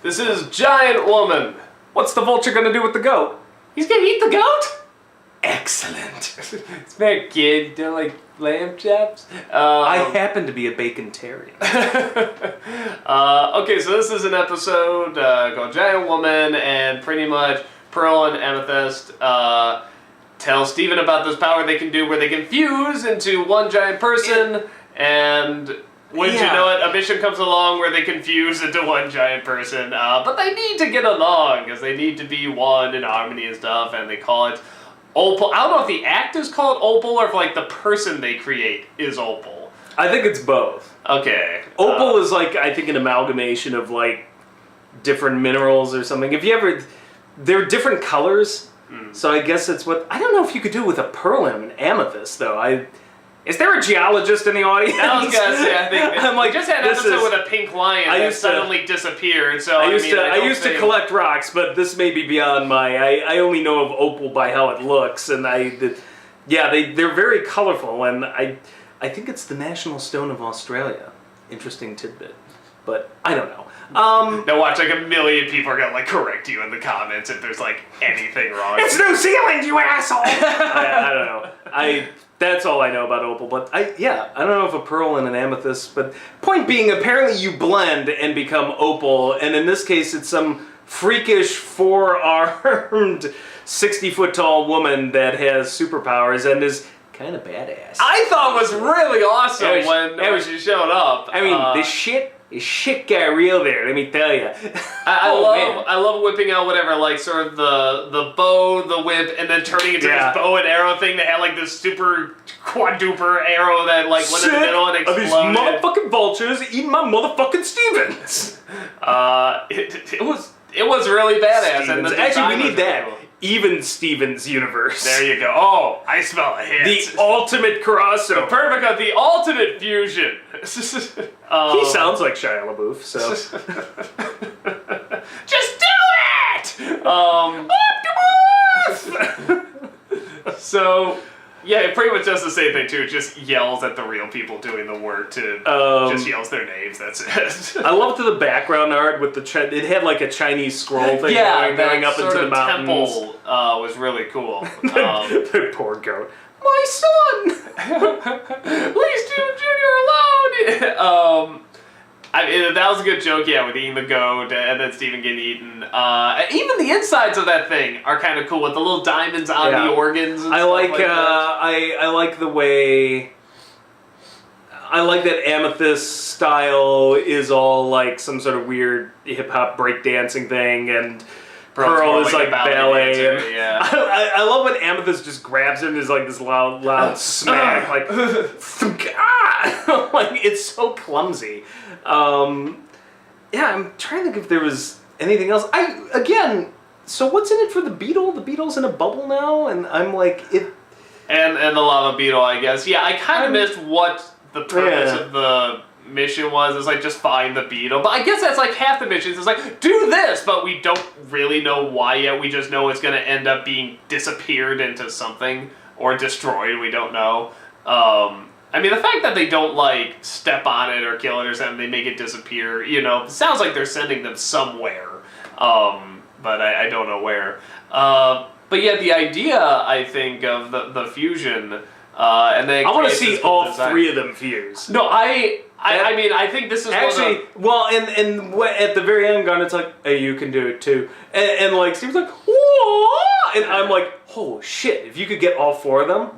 This is Giant Woman. What's the vulture gonna do with the goat? He's gonna eat the goat? Excellent. It's very cute. You don't like lamb chops? I happen to be a bacon-tarian. Okay, so this is an episode called Giant Woman, and pretty much Pearl and Amethyst tell Steven about this power they can do where they can fuse into one giant person, and wouldn't you know it, a mission comes along where they can fuse into one giant person, but they need to get along, because they need to be one in harmony and stuff, and they call it Opal. I don't know if the act is called Opal, or if like the person they create is Opal. I think it's both. Okay. Opal is like, I think, an amalgamation of like different minerals or something. If you ever, they're different colors, so I guess it's what, I don't know if you could do it with a pearl and an amethyst though. Is there a geologist in the audience? I was gonna say, I think I'm like, we just had an episode with a pink lion that suddenly disappeared. So I used to collect rocks, but this may be beyond my. I only know of opal by how it looks, and they're very colorful, and I think it's the national stone of Australia. Interesting tidbit, but I don't know. Now watch, like a million people are gonna like correct you in the comments if there's like anything wrong. It's New Zealand, you asshole! I don't know. That's all I know about opal, but I don't know if a pearl and an amethyst, but point being, apparently you blend and become opal, and in this case it's some freakish four-armed 60-foot-tall woman that has superpowers and is kind of badass. I thought was really awesome when she showed up. I mean, this shit got real there, let me tell you. I love whipping out whatever, like sort of the bow, the whip, and then turning into this bow and arrow thing that had like this super quadruper arrow that like went in the middle and exploded. Are these motherfucking vultures eating my motherfucking Stevens? It was really badass. Stevens. And actually, we need that. Even Stevens universe. There you go. Oh, I smell a hit. The ultimate crossover. The ultimate fusion. He sounds like Shia LaBeouf, so. Just do it! Optimus! So, yeah, it pretty much does the same thing too. It just yells at the real people doing the work just yells their names, that's it. I loved the background art with it had like a Chinese scroll thing going up into the mountains. Temple was really cool. The poor goat. My son! Leave Steven Jr. alone! That was a good joke, with eating the goat and then Steven getting eaten. Even the insides of that thing are kind of cool with the little diamonds on the organs and stuff like that. I like the way... I like that Amethyst style is all like some sort of weird hip-hop breakdancing thing, and Pearl is like ballet. Dancer, yeah. I love when Amethyst just grabs it and is like this loud smack, like, like it's so clumsy. I'm trying to think if there was anything else. So what's in it for the beetle? The beetle's in a bubble now, and I'm like it. And the lava beetle, I guess. Yeah, I kind of missed what the purpose of the mission was. It's like just find the beetle, but I guess that's like half the missions. It's like do this, but we don't really know why yet. We just know it's going to end up being disappeared into something or destroyed. We don't know. I mean, the fact that they don't like step on it or kill it or something, they make it disappear. Sounds like they're sending them somewhere, but I don't know where. But yeah, the idea I think of the fusion. And then I want to see all three of them fuse. No, I mean, I think this is actually and at the very end, it's like, hey, you can do it too, and like Steve's like, whoa, and I'm like, oh shit, if you could get all four of them,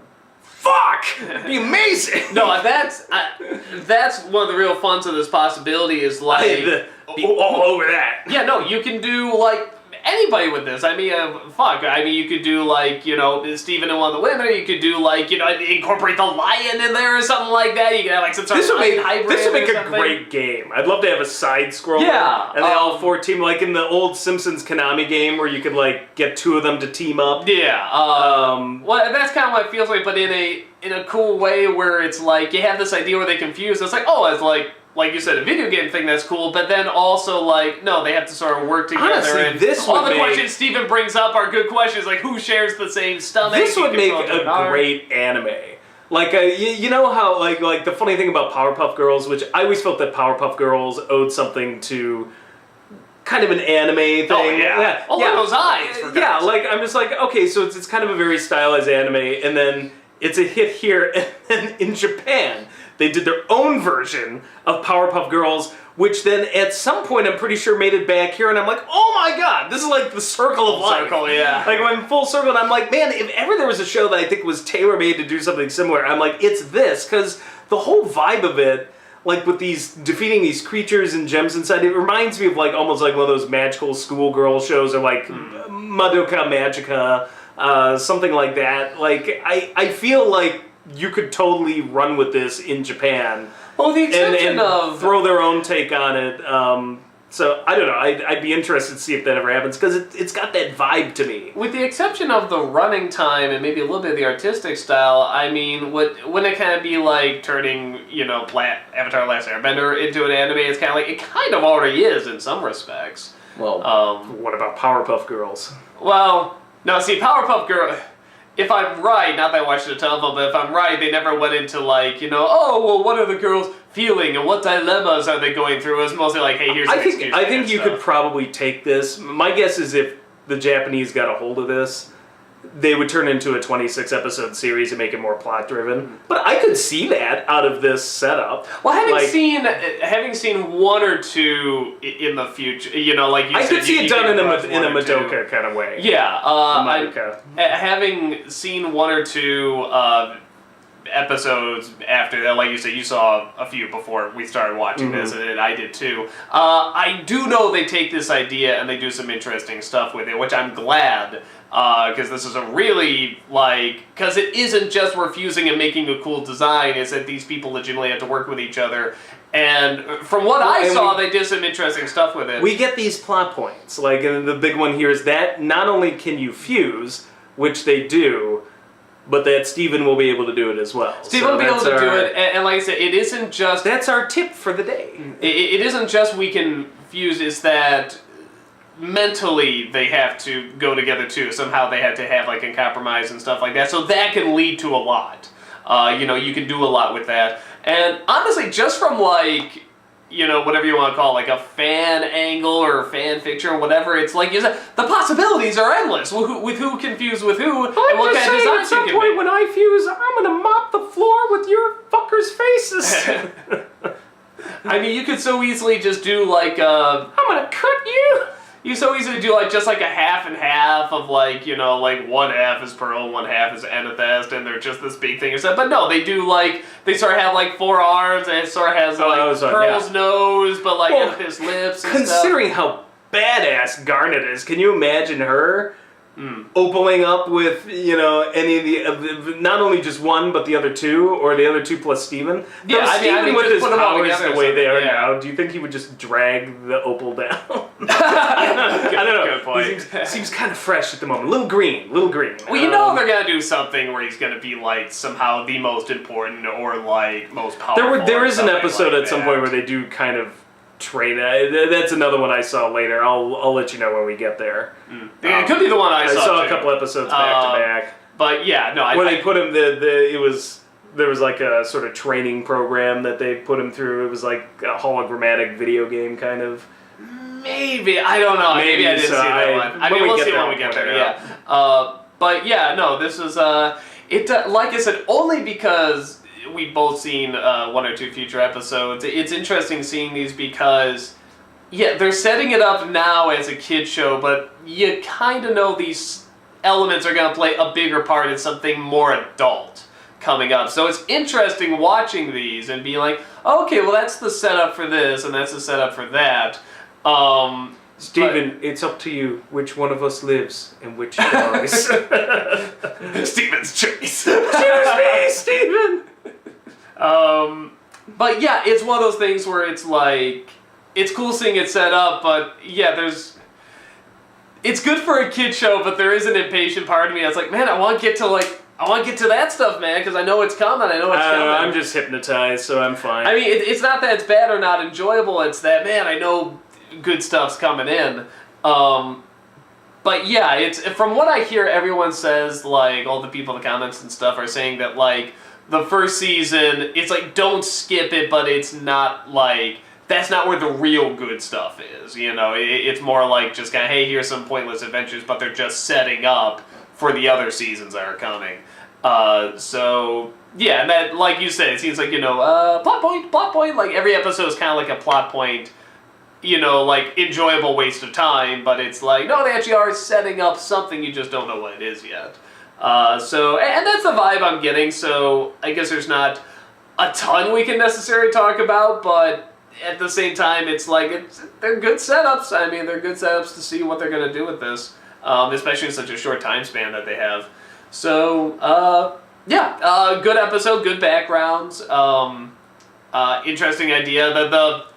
fuck, it'd be amazing. No, that's one of the real funs of this possibility is like be all over that. Yeah, no, you can do like. Anybody with this, I mean, you could do like, Steven and one of the women, or you could do like, incorporate the lion in there or something like that. You could have like some sort of hybrid. This would make a great game. I'd love to have a side scroll. Yeah. And they all four team, like in the old Simpsons Konami game where you could like get two of them to team up. Yeah. Well, that's kind of what it feels like, but in a cool way where it's like, you have this idea where they confuse. It's like, it's like you said, a video game thing that's cool, but then also like, no, they have to sort of work together. Honestly, and all the questions Steven brings up are good questions, like who shares the same stomach? This would make a great anime. Like, you know how, like the funny thing about Powerpuff Girls, which I always felt that Powerpuff Girls owed something to kind of an anime thing. Oh, yeah. Oh, look at those eyes. For Yeah, God's like, I'm just like, okay, so it's kind of a very stylized anime, and then it's a hit here, and then in Japan, they did their own version of Powerpuff Girls, which then at some point I'm pretty sure made it back here, and I'm like, oh my god, this is like the circle of life. circle, yeah. Like, when full circle, and I'm like, man, if ever there was a show that I think was tailor-made to do something similar, I'm like, it's this, because the whole vibe of it, like with these defeating these creatures and gems inside, it reminds me of like almost like one of those magical schoolgirl shows, or like Madoka Magica, something like that. Like I feel like you could totally run with this in Japan. Well, the exception and of throw their own take on it. So I don't know. I'd be interested to see if that ever happens, because it's got that vibe to me. with the exception of the running time and maybe a little bit of the artistic style, I mean, wouldn't it kind of be like turning, Avatar: Last Airbender into an anime? It's kind of like, it kind of already is in some respects. Well, what about Powerpuff Girls? Well, no, see, Powerpuff Girl, if I'm right, not that I watched a ton of them, but if I'm right, they never went into like, oh, well, what are the girls feeling and what dilemmas are they going through? It was mostly like, hey, here's an excuse. I think you could probably take this. My guess is if the Japanese got a hold of this, they would turn into a 26-episode series and make it more plot-driven. But I could see that out of this setup. Well, having seen one or two in the future, like you I said, could see it done in a Madoka Madoka kind of way. Yeah, Madoka. having seen one or two episodes after that, like you said, you saw a few before we started watching this, and I did too. I do know they take this idea and they do some interesting stuff with it, which I'm glad, because this is a really, because it isn't just refusing and making a cool design, it's that these people legitimately have to work with each other. And from what I saw, they did some interesting stuff with it. We get these plot points. Like, and the big one here is that not only can you fuse, which they do, but that Steven will be able to do it as well. Steven will be able to do it, and like I said, it isn't just... That's our tip for the day. It isn't just we can fuse, it's that mentally they have to go together too. Somehow they have to have like a compromise and stuff like that, so that can lead to a lot. You can do a lot with that. And honestly, just from like... whatever you want to call it, like a fan angle or fan fiction or whatever, it's like you said, the possibilities are endless with who can fuse with who, and what kind of designs you can make. When I fuse, I'm gonna mop the floor with your fuckers' faces. I mean, you could so easily just do like I'm gonna cut you. You so easily do like just like a half and half of like like one half is Pearl, one half is Amethyst, and they're just this big thing or something. But no, they do like they sort of have like 4 arms, and it sort of has like Pearl's nose, but like Amethyst's lips. And considering how badass Garnet is, can you imagine her opening up with any of the not only just one but the other two, or the other two plus Steven? Yeah, I mean with his powers the way they are yeah. now, do you think he would just drag the opal down? I don't know. Good point. He seems kind of fresh at the moment. Little green. Well, they're gonna do something where he's gonna be like somehow the most important or like most powerful. There is an episode like at some point where they do kind of train. That's another one I saw later. I'll let you know when we get there. It could be the one I saw. I saw too. a couple episodes back to back. But yeah, no. Where they put him, there was like a sort of training program that they put him through. It was like a hologrammatic video game kind of. Maybe, I don't know. Maybe I didn't see that one. I mean, we'll see when we get there. Yeah. But yeah, no. This is like I said, only because we've both seen 1 or 2 future episodes. It's interesting seeing these because, they're setting it up now as a kid's show, but you kind of know these elements are going to play a bigger part in something more adult coming up. So it's interesting watching these and being like, okay, well that's the setup for this and that's the setup for that. Steven, it's up to you which one of us lives and which dies. Steven's choice. Choose me, Steven! But yeah, it's one of those things where it's like, it's cool seeing it set up, but it's good for a kid show, but there is an impatient part of me that's like, man, I want to get to that stuff, man, because I know it's coming, I know it's coming. I'm just hypnotized, so I'm fine. I mean, it's not that it's bad or not enjoyable, it's that, man, I know good stuff's coming in. But yeah, it's from what I hear, everyone says, like, all the people in the comments and stuff are saying that, like, the first season, it's like, don't skip it, but it's not, like, that's not where the real good stuff is. You know, it's more like just kind of, hey, here's some pointless adventures, but they're just setting up for the other seasons that are coming. So yeah, and that, like you said, it seems like, you know, plot point. Like every episode is kind of like a plot point. You know, like enjoyable waste of time, but it's like, no, they actually are setting up something, you just don't know what it is yet. So, and that's the vibe I'm getting, so I guess there's not a ton we can necessarily talk about, but at the same time, it's like, they're good setups. I mean, they're good setups to see what they're going to do with this, especially in such a short time span that they have. So, yeah, good episode, good backgrounds, interesting idea.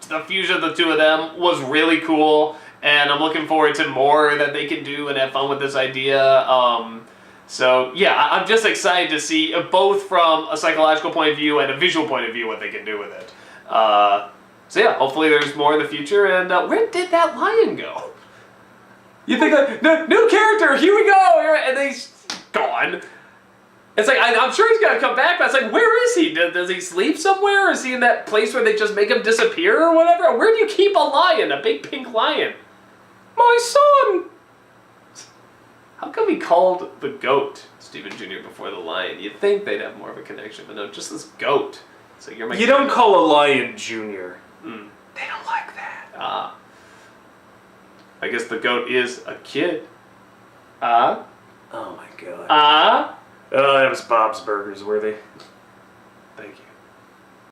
The fusion of the two of them was really cool, and I'm looking forward to more that they can do and have fun with this idea. So yeah, I'm just excited to see both from a psychological point of view and a visual point of view what they can do with it. So yeah, hopefully there's more in the future. And where did that lion go? You think that new character? Here we go, and he's gone. It's like, I'm sure he's going to come back, but it's like, where is he? Does he sleep somewhere? Is he in that place where they just make him disappear or whatever? Where do you keep a lion, a big pink lion? My son! How come he called the goat Stephen Jr. before the lion? You'd think they'd have more of a connection, but no, just this goat. So you're my You don't call a lion Junior. Mm. They don't like that. Ah. I guess the goat is a kid. Oh my god. Ah. Oh, that was Bob's Burgers worthy.